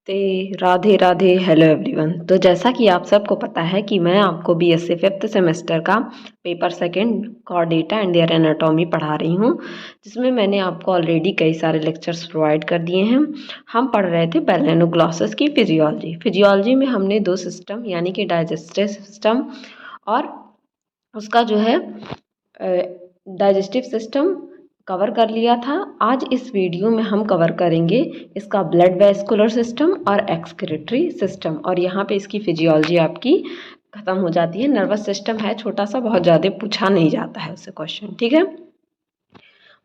नमस्ते, Radhe Radhe, hello everyone. तो जैसा कि आप सबको पता है कि मैं आपको बीएससी फिफ्थ सेमेस्टर का paper second Chordata and their anatomy पढ़ा रही हूँ, जिसमें मैंने आपको ऑलरेडी कई सारे लेक्चर्स प्रोवाइड कर दिए हैं। हम पढ़ रहे थे बेलेनोग्लॉसस की फिजियोलॉजी में हमने दो सिस्टम यानी कि डाइजेस्टिव सिस्टम और उसका जो है डाइजेस्टिव सिस्टम कवर कर लिया था। आज इस वीडियो में हम कवर करेंगे इसका ब्लड वेस्कुलर सिस्टम और एक्सक्रीटरी सिस्टम, और यहाँ पे इसकी फिजियोलॉजी आपकी ख़त्म हो जाती है। नर्वस सिस्टम है छोटा सा, बहुत ज़्यादा पूछा नहीं जाता है उससे क्वेश्चन, ठीक है।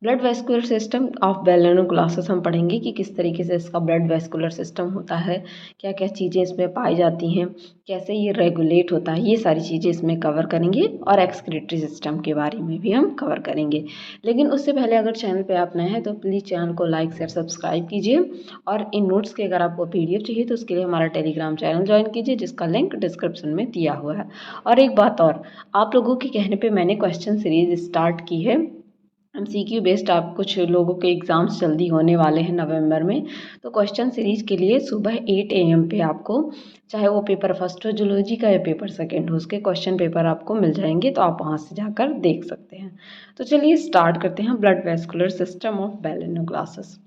Blood vascular system of Balanoglossus हम पढ़ेंगे कि किस तरीके से इसका ब्लड वेस्कुलर सिस्टम होता है, क्या क्या चीज़ें इसमें पाई जाती हैं, कैसे ये रेगुलेट होता है, ये सारी चीज़ें इसमें कवर करेंगे। और एक्सक्रीटरी सिस्टम के बारे में भी हम कवर करेंगे। लेकिन उससे पहले अगर चैनल पे आप नए हैं तो प्लीज़ चैनल को लाइक शेयर सब्सक्राइब कीजिए। और इन नोट्स के अगर आपको PDF चाहिए तो उसके लिए हमारा टेलीग्राम चैनल ज्वाइन कीजिए, जिसका लिंक डिस्क्रिप्शन में दिया हुआ है। और एक बात और, आप लोगों के कहने पर मैंने क्वेश्चन सीरीज स्टार्ट की है MCQ बेस्ड। आप कुछ लोगों के एग्ज़ाम्स जल्दी होने वाले हैं नवंबर में, तो क्वेश्चन सीरीज के लिए सुबह 8 AM पे आपको, चाहे वो पेपर फर्स्ट हो जूलॉजी का या पेपर सेकंड हो, उसके क्वेश्चन पेपर आपको मिल जाएंगे, तो आप वहाँ से जाकर देख सकते हैं। तो चलिए स्टार्ट करते हैं blood vascular system of Balanoglossus.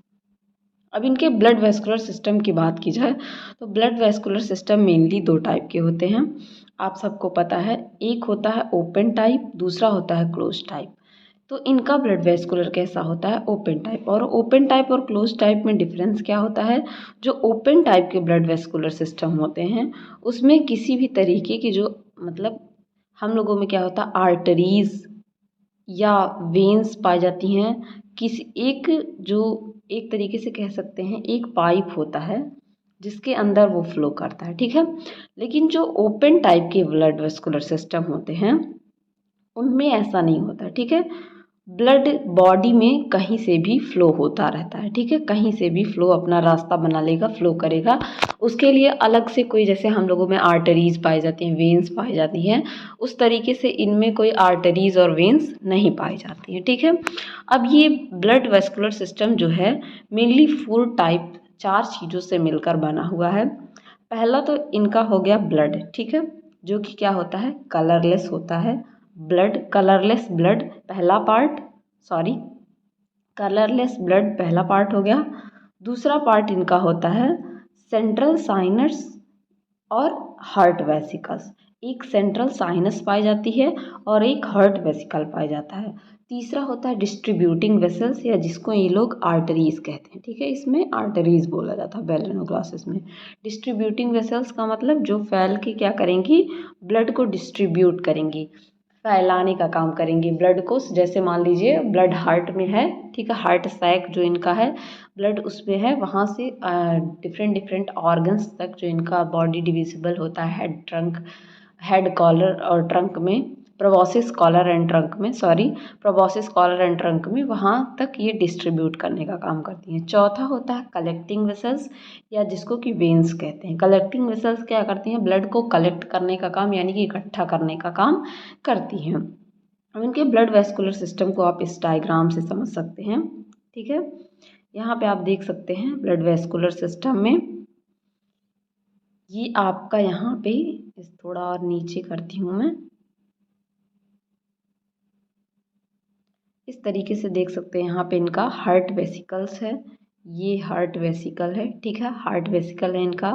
अब इनके ब्लड वेस्कुलर सिस्टम की बात की जाए तो ब्लड वेस्कुलर सिस्टम मेनली दो टाइप के होते हैं, आप सबको पता है। एक होता है ओपन टाइप, दूसरा होता है क्लोज टाइप। तो इनका ब्लड वेस्कुलर कैसा होता है, ओपन टाइप। और ओपन टाइप और क्लोज टाइप में डिफरेंस क्या होता है? जो ओपन टाइप के ब्लड वेस्कुलर सिस्टम होते हैं उसमें किसी भी तरीके की जो मतलब हम लोगों में क्या होता है, आर्टरीज या वेन्स पाई जाती हैं। किसी एक जो एक तरीके से कह सकते हैं एक पाइप होता है जिसके अंदर वो फ्लो करता है, ठीक है। लेकिन जो ओपन टाइप के ब्लड वेस्कुलर सिस्टम होते हैं उनमें ऐसा नहीं होता, ठीक है। ब्लड बॉडी में कहीं से भी फ्लो होता रहता है, ठीक है। कहीं से भी फ्लो अपना रास्ता बना लेगा, फ्लो करेगा। उसके लिए अलग से कोई, जैसे हम लोगों में आर्टरीज पाई जाती हैं, वेन्स पाई जाती हैं, उस तरीके से इनमें कोई आर्टरीज और वेन्स नहीं पाई जाती हैं, ठीक है। अब ये ब्लड वेस्कुलर सिस्टम जो है मेनली 4 टाइप, 4 चीज़ों से मिलकर बना हुआ है। पहला तो इनका हो गया ब्लड, ठीक है, जो कि क्या होता है, कलरलेस होता है। ब्लड, कलरलेस ब्लड पहला पार्ट, सॉरी कलरलेस ब्लड पहला पार्ट हो गया। दूसरा पार्ट इनका होता है सेंट्रल साइनस और हार्ट वेसिकल्स। एक सेंट्रल साइनस पाई जाती है और एक हार्ट वेसिकल पाया जाता है। तीसरा होता है डिस्ट्रीब्यूटिंग वेसल्स, या जिसको ये लोग आर्टरीज कहते हैं, ठीक है। इसमें आर्टरीज बोला जाता है बेलेनोग्लॉसस में। डिस्ट्रीब्यूटिंग वेसल्स का मतलब जो फैल के क्या करेंगी, ब्लड को डिस्ट्रीब्यूट करेंगी, फैलाने का काम करेंगी ब्लड को। जैसे मान लीजिए ब्लड हार्ट में है, ठीक है, हार्ट सैक जो इनका है ब्लड उसमें है, वहाँ से डिफरेंट डिफरेंट ऑर्गन्स तक जो इनका बॉडी डिविजिबल होता है, हेड ट्रंक, हेड कॉलर और ट्रंक में, प्रोबॉसिस कॉलर एंड ट्रंक में, सॉरी प्रोबॉसिस कॉलर एंड ट्रंक में, वहाँ तक ये डिस्ट्रीब्यूट करने का काम करती हैं। चौथा होता है कलेक्टिंग वेसल्स, या जिसको कि वेन्स कहते हैं। कलेक्टिंग वेसल्स क्या करती हैं, ब्लड को कलेक्ट करने का काम यानी कि इकट्ठा करने का काम करती हैं। अब इनके ब्लड वेस्कुलर सिस्टम को आप इस डायग्राम से समझ सकते हैं, ठीक है। यहाँ पे आप देख सकते हैं ब्लड वेस्कुलर सिस्टम में ये आपका, यहाँ पे इस थोड़ा और नीचे करती हूँ मैं, इस तरीके से देख सकते हैं। यहाँ पे इनका हार्ट वेसिकल्स है, ये हार्ट वेसिकल है, ठीक है, हार्ट वेसिकल है इनका।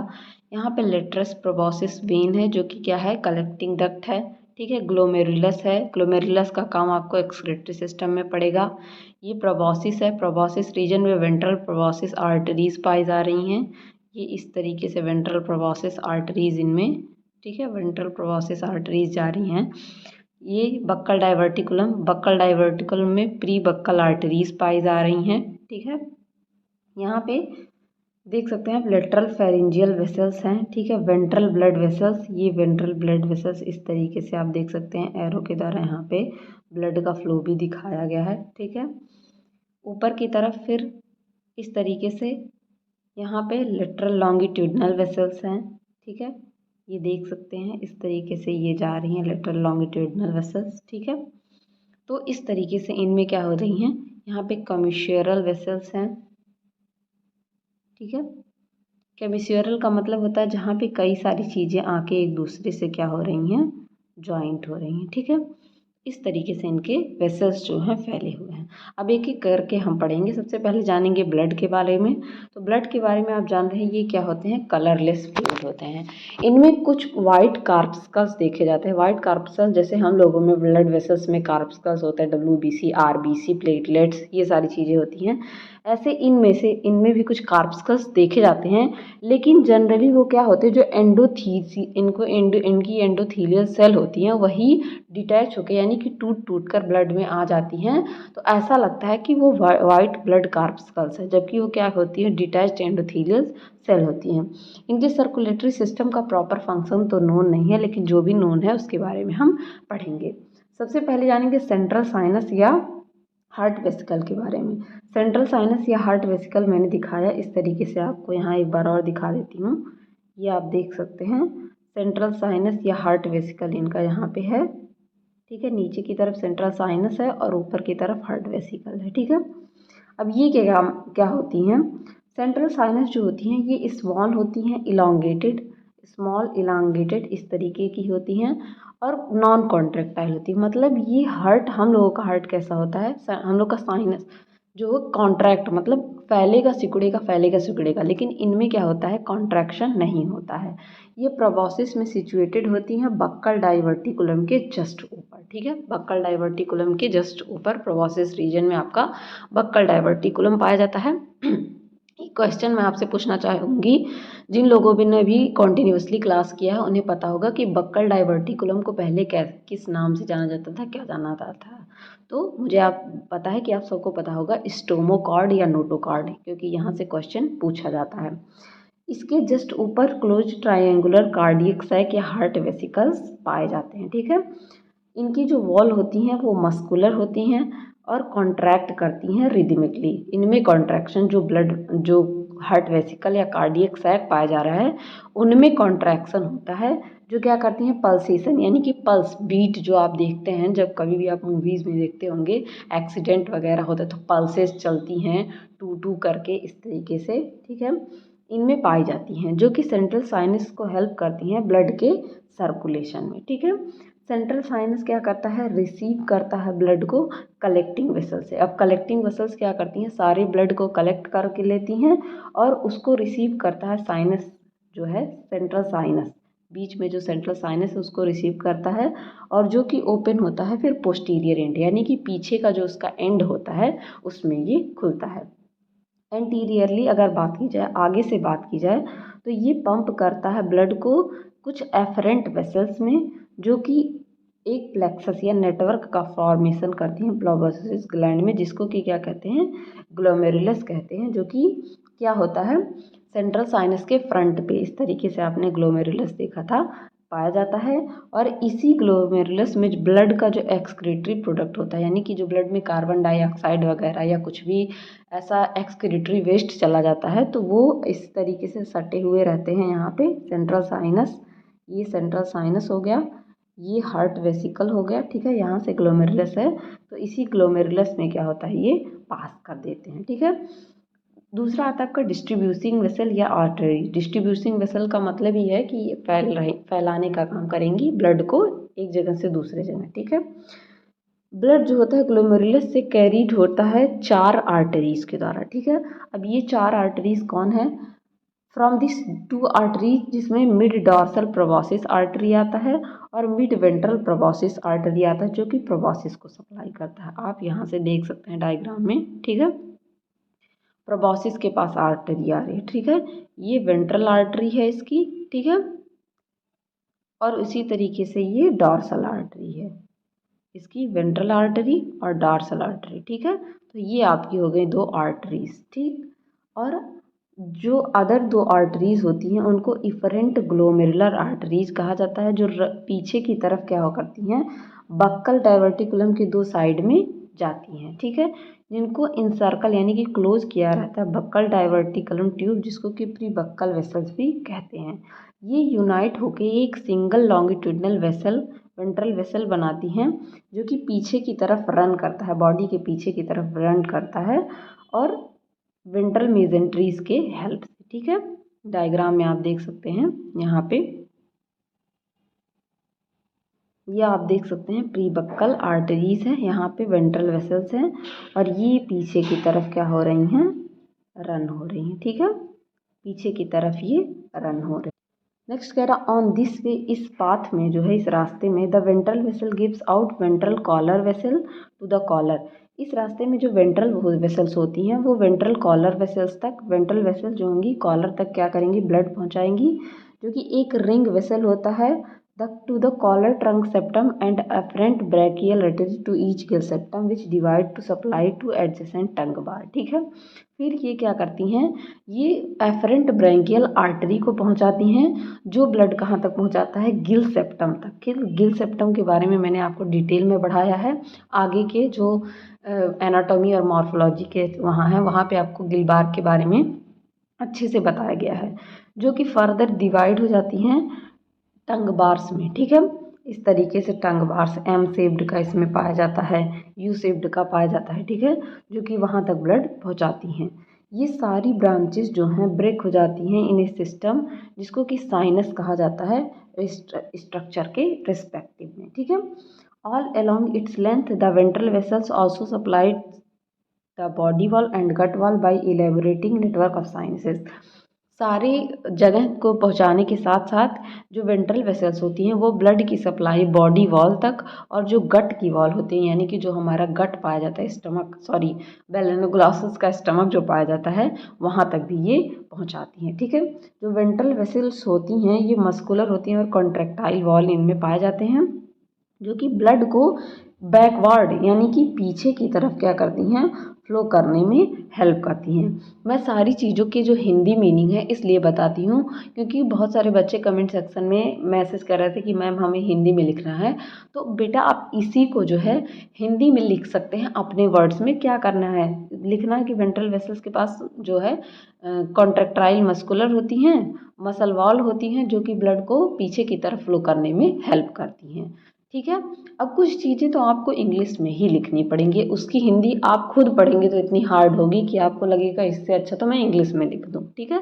यहाँ पे लेट्रस प्रोबॉसिस वेन है जो कि क्या है, कलेक्टिंग डक्ट है, ठीक है। ग्लोमेरुलस है, ग्लोमेरुलस का काम आपको एक्सक्रीटरी सिस्टम में पड़ेगा। ये प्रोबॉसिस है, प्रोबॉसिस रीजन में वेंट्रल प्रोबॉसिस आर्टरीज पाई जा रही हैं। ये इस तरीके से वेंट्रल प्रोबॉसिस आर्टरीज इनमें, ठीक है, वेंट्रल प्रोबॉसिस आर्टरीज जा रही हैं। ये बक्कल डाइवर्टिकुलम, बक्कल डाइवर्टिकुलम में प्री बक्कल आर्टरीज पाई जा रही हैं, ठीक है। यहाँ पे देख सकते हैं आप लेटरल फेरिंजियल वेसल्स हैं, ठीक है। वेंट्रल ब्लड वेसल्स, ये वेंट्रल ब्लड वेसल्स इस तरीके से आप देख सकते हैं, एरो के द्वारा यहाँ पे ब्लड का फ्लो भी दिखाया गया है, ठीक है। ऊपर की तरफ फिर इस तरीके से यहाँ पे लेटरल लॉन्गिट्यूडनल वेसल्स हैं, ठीक है। ये देख सकते हैं इस तरीके से ये जा रही हैं लेटरल लॉन्गिट्यूडनल वेसल्स, ठीक है। तो इस तरीके से इनमें क्या हो रही हैं, यहाँ पे कम्यूशेरल वेसल्स हैं, ठीक है। केमिस्यूरल का मतलब होता है जहाँ पे कई सारी चीज़ें आके एक दूसरे से क्या हो रही हैं, जॉइंट हो रही हैं, ठीक है। इस तरीके से इनके वेसल्स जो हैं फैले हुए हैं। अब एक एक करके हम पढ़ेंगे। सबसे पहले जानेंगे ब्लड के बारे में। तो ब्लड के बारे में आप जान रहे हैं ये क्या होते हैं, कलरलेस फ्लूइड होते हैं। इनमें कुछ वाइट कार्पस्कल्स देखे जाते हैं। वाइट कार्पस्कल्स जैसे हम लोगों में ब्लड वेसल्स में कार्पस्कल्स होते हैं, WBC, RBC, प्लेटलेट्स, ये सारी चीज़ें होती हैं। ऐसे इनमें भी कुछ कार्पस्कल्स देखे जाते हैं, लेकिन जनरली वो क्या होते हैं, जो इनकी एंडोथीलियल सेल होती हैं वही डिटैच होकर यानी कि टूट टूट कर ब्लड में आ जाती हैं। तो ऐसा लगता है कि वो वाइट ब्लड कार्पस्कल्स है, जबकि वो क्या होती है, डिटैच्ड एंडोथीलियल सेल होती हैं। इनके सर्कुलेटरी सिस्टम का प्रॉपर फंक्शन तो नोन नहीं है, लेकिन जो भी नोन है उसके बारे में हम पढ़ेंगे। सबसे पहले जानेंगे सेंट्रल साइनस या हार्ट वेसिकल के बारे में। सेंट्रल साइनस या हार्ट वेसिकल मैंने दिखाया इस तरीके से, आपको यहाँ एक बार और दिखा देती हूँ। ये आप देख सकते हैं, सेंट्रल साइनस या हार्ट वेसिकल इनका यहाँ पे है, ठीक है। नीचे की तरफ सेंट्रल साइनस है और ऊपर की तरफ हार्ट वेसिकल है, ठीक है। अब ये क्या क्या होती हैं, सेंट्रल साइनस जो होती हैं ये स्मॉल होती हैं, इलांगेटेड, स्मॉल इलांगेटेड इस तरीके की होती हैं और नॉन कॉन्ट्रैक्टाइल होती है। मतलब ये हार्ट, हम लोगों का हार्ट कैसा होता है, हम लोग का साइनस जो कॉन्ट्रैक्ट मतलब फैलेगा सिकुड़ेगा, लेकिन इनमें क्या होता है, कॉन्ट्रैक्शन नहीं होता है। ये प्रोबॉसिस में सिचुएटेड होती हैं, बक्कल डाइवर्टिकुलम के जस्ट ऊपर, ठीक है। बक्कल डाइवर्टिकुलम के जस्ट ऊपर प्रोबॉसिस रीजन में आपका बक्कल डाइवर्टिकुलम पाया जाता है। एक क्वेश्चन मैं आपसे पूछना चाहूँगी, जिन लोगों ने भी कॉन्टिन्यूसली क्लास किया है उन्हें पता होगा कि बक्कल डाइवर्टिकुलम को पहले किस नाम से जाना जाता था, क्या जाना जाता था। तो मुझे आप पता है कि आप सबको पता होगा, स्टोमोकॉर्ड या नोटोकॉर्ड, क्योंकि यहाँ से क्वेश्चन पूछा जाता है। इसके जस्ट ऊपर क्लोज ट्रायंगुलर कार्डियक सैक या हार्ट वेसिकल्स पाए जाते हैं, ठीक है। इनकी जो वॉल होती हैं वो मस्कुलर होती हैं और कॉन्ट्रैक्ट करती हैं रिदमिकली। इनमें कॉन्ट्रैक्शन जो हार्ट वेसिकल या कार्डियक सैक पाया जा रहा है उनमें कॉन्ट्रैक्शन होता है, जो क्या करती हैं, पल्सेशन यानी कि पल्स बीट जो आप देखते हैं, जब कभी भी आप मूवीज़ में देखते होंगे एक्सीडेंट वगैरह होता है तो पल्सेस चलती हैं टू टू करके इस तरीके से, ठीक है। इनमें पाई जाती हैं, जो कि सेंट्रल साइनस को हेल्प करती हैं ब्लड के सर्कुलेशन में, ठीक है। सेंट्रल साइनस क्या करता है, रिसीव करता है ब्लड को कलेक्टिंग वेसल से। अब कलेक्टिंग वेसल्स क्या करती हैं, सारे ब्लड को कलेक्ट करके लेती हैं और उसको रिसीव करता है साइनस जो है, सेंट्रल साइनस, बीच में जो सेंट्रल साइनस है उसको रिसीव करता है, और जो कि ओपन होता है फिर पोस्टीरियर एंड यानी कि पीछे का जो उसका एंड होता है उसमें ये खुलता है। एंटीरियरली अगर बात की जाए, आगे से बात की जाए, तो ये पंप करता है ब्लड को कुछ एफरेंट वेसल्स में, जो कि एक प्लेक्सस या नेटवर्क का फॉर्मेशन करती हैं प्रोबॉसिस ग्लैंड में, जिसको कि क्या कहते हैं, ग्लोमेरुलस कहते हैं, जो कि क्या होता है, सेंट्रल साइनस के फ्रंट पे इस तरीके से आपने ग्लोमेरुलस देखा था, पाया जाता है। और इसी ग्लोमेरुलस में ब्लड का जो एक्सक्रीटरी प्रोडक्ट होता है, यानी कि जो ब्लड में कार्बन डाइऑक्साइड वगैरह या कुछ भी ऐसा एक्सक्रीटरी वेस्ट चला जाता है, तो वो इस तरीके से सटे हुए रहते हैं यहाँ पे सेंट्रल साइनस। ये सेंट्रल साइनस हो गया, ये हार्ट वेसिकल हो गया, ठीक है। यहाँ से ग्लोमेरुलस है, तो इसी ग्लोमेरुलस में क्या होता है, ये पास कर देते हैं, ठीक है। दूसरा आता है आपका डिस्ट्रीब्यूसिंग वेसल या आर्टरी। डिस्ट्रीब्यूसिंग वेसल का मतलब ये है कि ये फैलाने का काम करेंगी ब्लड को एक जगह से दूसरे जगह, ठीक है। ब्लड जो होता है ग्लोमेरुलस से कैरीड होता है 4 आर्टरीज के द्वारा, ठीक है। अब ये 4 आर्टरीज कौन है, फ्रॉम दिस 2 आर्टरीज, जिसमें मिड डॉर्सल प्रोबॉसिस आर्टरी आता है और मिड वेंट्रल प्रोबॉसिस आर्टरी आता है, जो कि प्रोबॉसिस को सप्लाई करता है। आप यहाँ से देख सकते हैं डायग्राम में, ठीक है। प्रोबॉसिस के पास आर्टरी आ रही है, ठीक है। ये वेंट्रल आर्टरी है इसकी, ठीक है। और उसी तरीके से ये डॉर्सल आर्टरी है, इसकी वेंट्रल आर्टरी और डॉर्सल आर्टरी, ठीक है। तो ये आपकी हो गई 2 आर्टरीज, ठीक। और जो अदर 2 आर्टरीज होती हैं उनको इफरेंट ग्लोमेरुलर आर्टरीज कहा जाता है, जो पीछे की तरफ क्या हो करती हैं, बक्कल डाइवर्टिकुलम की 2 साइड में जाती हैं, ठीक है। जिनको इंसर्कल यानी कि क्लोज किया रहता है बक्कल डाइवर्टिकुलम ट्यूब, जिसको कि प्री बक्कल वेसल्स भी कहते हैं। ये यूनाइट होके एक single longitudinal vessel, ventral vessel बनाती हैं, जो कि पीछे की तरफ रन करता है, बॉडी के पीछे की तरफ रन करता है और वेंट्रल मेजेंट्रीज के हेल्प से, ठीक है। डायग्राम में आप देख सकते हैं यहाँ पे, ये आप देख सकते हैं प्री बक्कल आर्टरीज है, यहाँ पे वेंट्रल वेसल्स हैं और ये पीछे की तरफ क्या हो रही हैं, रन हो रही हैं। ठीक है, पीछे की तरफ ये रन हो रही है। नेक्स्ट कह रहा ऑन दिस वे, इस पाथ में जो है, इस रास्ते में, the ventral vessel gives out ventral collar vessel to the collar. इस रास्ते में जो वेंट्रल वेसल्स होती हैं वो वेंट्रल कॉलर वेसल्स तक, वेंट्रल वेसल जो होंगी कॉलर तक क्या करेंगी, ब्लड पहुंचाएंगी, जो कि एक रिंग वेसल होता है to the collar trunk septum and afferent brachial artery to each gill septum which divide to supply to adjacent tongue bar। ठीक है, फिर ये क्या करती हैं, ये एफरेंट ब्रैंकियल आर्टरी को पहुंचाती हैं, जो ब्लड कहाँ तक पहुंचाता है, गिल सेप्टम तक। गिल सेप्टम के बारे में मैंने आपको डिटेल में बढ़ाया है, आगे के जो एनाटॉमी और मॉर्फोलॉजी के वहाँ है, वहाँ पे आपको गिल बार के बारे में अच्छे से बताया गया है, जो कि फर्दर डिवाइड हो जाती हैं टंग बार्स में। ठीक है, इस तरीके से टंग बार्स एम शेप्ड का इसमें पाया जाता है, यू शेप्ड का पाया जाता है। ठीक है, जो कि वहाँ तक ब्लड पहुँचाती हैं। ये सारी ब्रांचेस जो हैं ब्रेक हो जाती हैं इन ए सिस्टम, जिसको कि साइनस कहा जाता है स्ट्रक्चर के रिस्पेक्टिव में। ठीक है, all along its length the ventral vessels also supplied the body wall and gut wall by elaborating network of sinuses. सारे जगह को पहुंचाने के साथ साथ जो वेंट्रल वेसल्स होती हैं वो ब्लड की सप्लाई बॉडी वॉल तक, और जो गट की वॉल होती है, यानी कि जो हमारा गट पाया जाता है, स्टमक, सॉरी बेलेनोग्लॉसस का स्टमक जो पाया जाता है, वहाँ तक भी ये पहुँचाती हैं। ठीक है, जो वेंट्रल वेसल्स होती हैं ये मस्कुलर होती हैं और कॉन्ट्रैक्टाइल वॉल इनमें पाए जाते हैं, जो कि ब्लड को बैकवर्ड यानी कि पीछे की तरफ क्या करती हैं, फ्लो करने में हेल्प करती हैं। मैं सारी चीज़ों की जो हिंदी मीनिंग है इसलिए बताती हूँ क्योंकि बहुत सारे बच्चे कमेंट सेक्शन में मैसेज कर रहे थे कि मैम हमें हिंदी में लिखना है, तो बेटा आप इसी को जो है हिंदी में लिख सकते हैं अपने वर्ड्स में। क्या करना है, लिखना है कि वेंट्रल वेसल्स के पास जो है कॉन्ट्रैक्टाइल मस्कुलर होती हैं, मसल वॉल होती हैं, जो कि ब्लड को पीछे की तरफ फ्लो करने में हेल्प करती हैं। ठीक है, अब कुछ चीज़ें तो आपको इंग्लिश में ही लिखनी पड़ेंगी, उसकी हिंदी आप खुद पढ़ेंगे तो इतनी हार्ड होगी कि आपको लगेगा इससे अच्छा तो मैं इंग्लिश में लिख दूँ। ठीक है,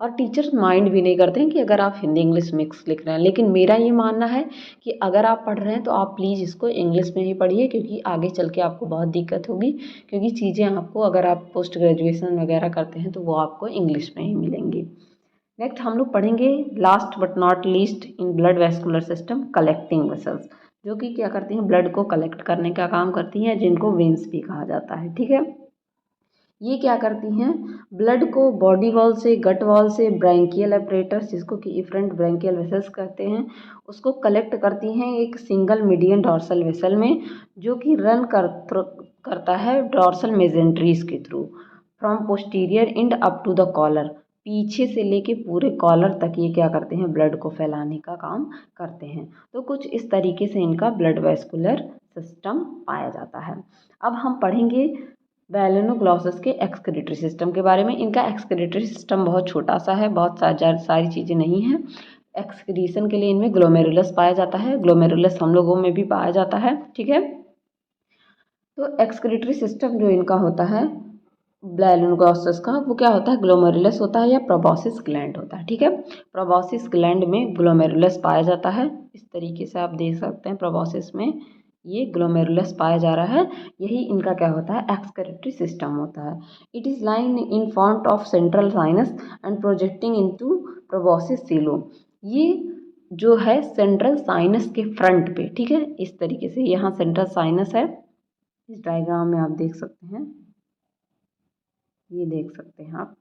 और टीचर्स माइंड भी नहीं करते हैं कि अगर आप हिंदी इंग्लिश मिक्स लिख रहे हैं, लेकिन मेरा ये मानना है कि अगर आप पढ़ रहे हैं तो आप प्लीज़ इसको इंग्लिश में ही पढ़िए, क्योंकि आगे चल के आपको बहुत दिक्कत होगी, क्योंकि चीज़ें आपको अगर आप पोस्ट ग्रेजुएशन वगैरह करते हैं तो वो आपको इंग्लिश में ही मिलेंगी। नेक्स्ट हम लोग पढ़ेंगे last but not least in blood vascular system, collecting vessels, जो कि क्या करती हैं, ब्लड को कलेक्ट करने का काम करती हैं, जिनको वेंस भी कहा जाता है। ठीक है, ये क्या करती हैं, ब्लड को बॉडी वॉल से, गट वॉल से, ब्रैंकियल अपरेटस जिसको कि इफरेंट ब्रैंकियल वेसल्स कहते हैं, उसको कलेक्ट करती हैं एक सिंगल मीडियन डॉर्सल वेसल में, जो कि करता है डॉर्सल मेजेंट्रीज के through from posterior end up to the collar. पीछे से लेके पूरे कॉलर तक ये क्या करते हैं, ब्लड को फैलाने का काम करते हैं। तो कुछ इस तरीके से इनका ब्लड वेस्कुलर सिस्टम पाया जाता है। अब हम पढ़ेंगे बेलेनोग्लॉसस के एक्सक्रीटरी सिस्टम के बारे में। इनका एक्सक्रीटरी सिस्टम बहुत छोटा सा है, बहुत सारी चीज़ें नहीं हैं। एक्सक्रीशन के लिए इनमें ग्लोमेरुलस पाया जाता है, ग्लोमेरुलस हम लोगों में भी पाया जाता है। ठीक है, तो एक्सक्रीटरी सिस्टम जो इनका होता है बेलेनोग्लॉसस का, वो क्या होता है, ग्लोमेरुलस होता है या प्रोबॉसिस ग्लैंड होता है। ठीक है, प्रोबॉसिस ग्लैंड में ग्लोमेरुलस पाया जाता है, इस तरीके से आप देख सकते हैं प्रोबॉसिस में ये ग्लोमेरुलस पाया जा रहा है। यही इनका क्या होता है, एक्सक्रीटरी सिस्टम होता है। It is line in front of central sinus and projecting into proboscis coelom. ये जो है सेंट्रल साइनस के फ्रंट पे, ठीक है, इस तरीके से यहाँ सेंट्रल साइनस है, इस डायग्राम में आप देख सकते हैं, ये देख सकते हैं आप,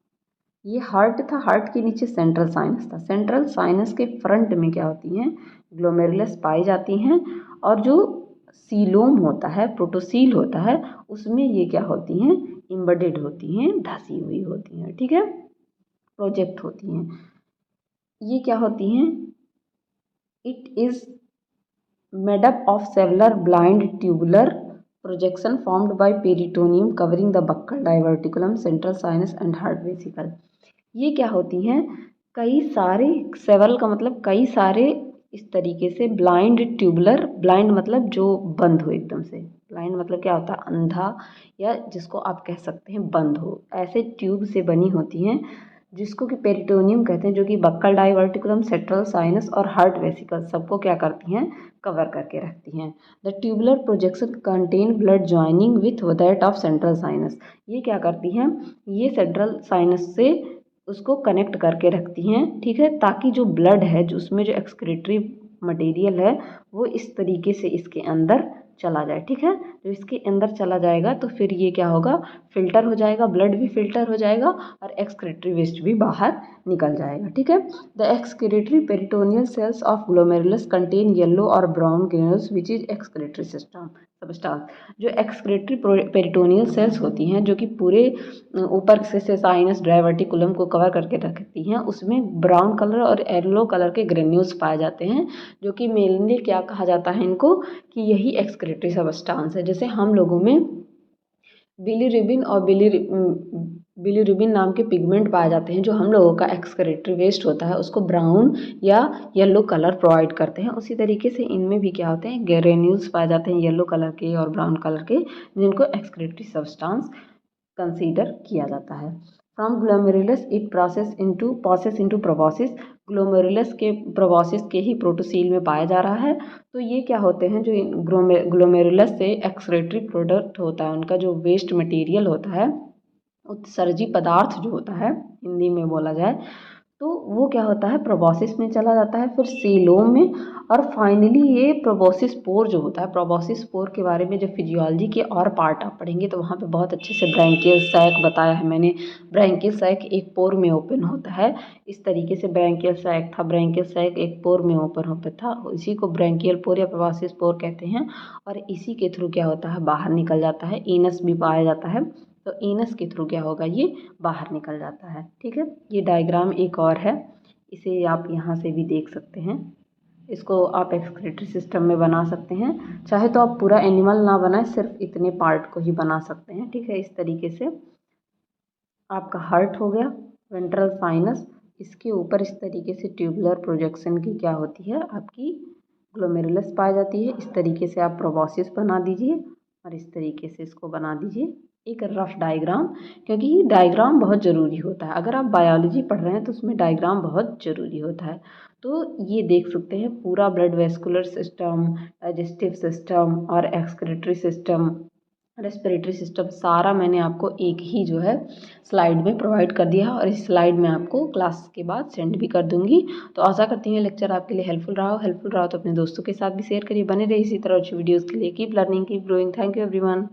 ये हार्ट था, हार्ट के नीचे सेंट्रल साइनस था, सेंट्रल साइनस के फ्रंट में क्या होती हैं, ग्लोमेरुलस पाई जाती हैं, और जो सीलोम होता है, प्रोटोसील होता है, उसमें ये क्या होती हैं, इम्बेडेड होती हैं, धसी हुई होती हैं। ठीक है, प्रोजेक्ट होती हैं। ये क्या होती हैं, it is made up of saccular blind tubular projection formed by peritoneum covering the buccal diverticulum central sinus and heart vesicle। ये क्या होती हैं, कई सारे, सेवल का मतलब कई सारे, इस तरीके से ब्लाइंड ट्यूबुलर, ब्लाइंड मतलब जो बंद हो एकदम से, ब्लाइंड मतलब क्या होता है, अंधा, या जिसको आप कह सकते हैं बंद हो, ऐसे ट्यूब से बनी होती हैं जिसको कि पेरिटोनियम कहते हैं, जो कि बक्कल डाइवर्टिकुलम, सेंट्रल साइनस और हार्ट वेसिकल सबको क्या करती हैं, कवर करके रखती हैं। The tubular projection contain blood joining with that of central sinus. ये क्या करती हैं, ये सेंट्रल साइनस से उसको कनेक्ट करके रखती हैं, ठीक है, ताकि जो ब्लड है, जो उसमें जो एक्सक्रीटरी मटेरियल है, वो इस तरीके से इसके अंदर चला जाए, ठीक है। जो इसके अंदर चला जाएगा तो फिर ये क्या होगा, फिल्टर हो जाएगा, ब्लड भी फिल्टर हो जाएगा और एक्सक्रीटरी वेस्ट भी बाहर निकल जाएगा, ठीक है। The excretory peritoneal cells of glomerulus contain yellow और brown granules which is excretory system substance. जो एक्सक्रीटरी पेरिटोनियल सेल्स होती हैं, जो कि पूरे ऊपर से साइनस डाइवर्टिकुलम को कवर करके रखती हैं, उसमें ब्राउन कलर और येलो कलर के ग्रेन्यूल्स पाए जाते हैं, जो कि मेनली क्या कहा जाता है इनको, कि यही एक्सक्रीटरी सबस्टांस है। जैसे हम लोगों में बिलीरुबिन और बिलीरुबिन नाम के पिगमेंट पाए जाते हैं, जो हम लोगों का एक्सक्रीटरी वेस्ट होता है उसको ब्राउन या येलो कलर प्रोवाइड करते हैं। उसी तरीके से इनमें भी क्या होते हैं, ग्रेन्यूल्स पाए जाते हैं येलो कलर के और ब्राउन कलर के, जिनको एक्सक्रीटरी सबस्टांस कंसीडर किया जाता है। From glomerulus it passes into proboscis. Glomerulus के प्रोबॉसिस के ही प्रोटोसील में पाया जा रहा है। तो ये क्या होते हैं, जो ग्लोमेरुलस से एक्सक्रीटरी प्रोडक्ट होता है, उनका जो वेस्ट मटेरियल होता है, उत्सर्जी पदार्थ जो होता है हिंदी में बोला जाए, तो वो क्या होता है, प्रोबॉसिस में चला जाता है, फिर सीलोम में, और फाइनली ये प्रोबॉसिस पोर जो होता है, प्रोबॉसिस पोर के बारे में जब फिजियोलॉजी के और पार्ट आप पढ़ेंगे तो वहाँ पे बहुत अच्छे से ब्रैंकियल सैक बताया है मैंने। ब्रैंकियल सैक एक पोर में ओपन होता है, इस तरीके से ब्रैंकियल सैक था, ब्रैंकियल सैक एक पोर में ओपन होता था, इसी को ब्रैंकियल पोर या प्रोबॉसिस पोर कहते हैं, और इसी के थ्रू क्या होता है, बाहर निकल जाता है। एनस भी पाया जाता है, तो एनस के थ्रू क्या होगा, ये बाहर निकल जाता है, ठीक है। ये डायग्राम एक और है, इसे आप यहाँ से भी देख सकते हैं। इसको आप एक्सक्रीटरी सिस्टम में बना सकते हैं, चाहे तो आप पूरा एनिमल ना बनाएं, सिर्फ इतने पार्ट को ही बना सकते हैं, ठीक है। इस तरीके से आपका हार्ट हो गया, वेंट्रल साइनस, इसके ऊपर इस तरीके से ट्यूबुलर प्रोजेक्शन की क्या होती है, आपकी ग्लोमेरुलस पाई जाती है। इस तरीके से आप प्रोबॉसिस बना दीजिए और इस तरीके से इसको बना दीजिए एक रफ डायग्राम, क्योंकि डायग्राम बहुत ज़रूरी होता है। अगर आप बायोलॉजी पढ़ रहे हैं तो उसमें डायग्राम बहुत ज़रूरी होता है। तो ये देख सकते हैं पूरा blood vascular system, digestive system और एक्सक्रीटरी सिस्टम, रेस्पिरेटरी सिस्टम, सारा मैंने आपको एक ही जो है स्लाइड में प्रोवाइड कर दिया है, और इस स्लाइड में आपको क्लास के बाद सेंड भी कर दूंगी। तो आशा करती हूँ लेक्चर आपके लिए हेल्पफुल रहा हो तो अपने दोस्तों के साथ भी शेयर करिए। बने रहिए इसी तरह अच्छी वीडियोज़ के लिए। Keep learning, keep growing. Thank you everyone.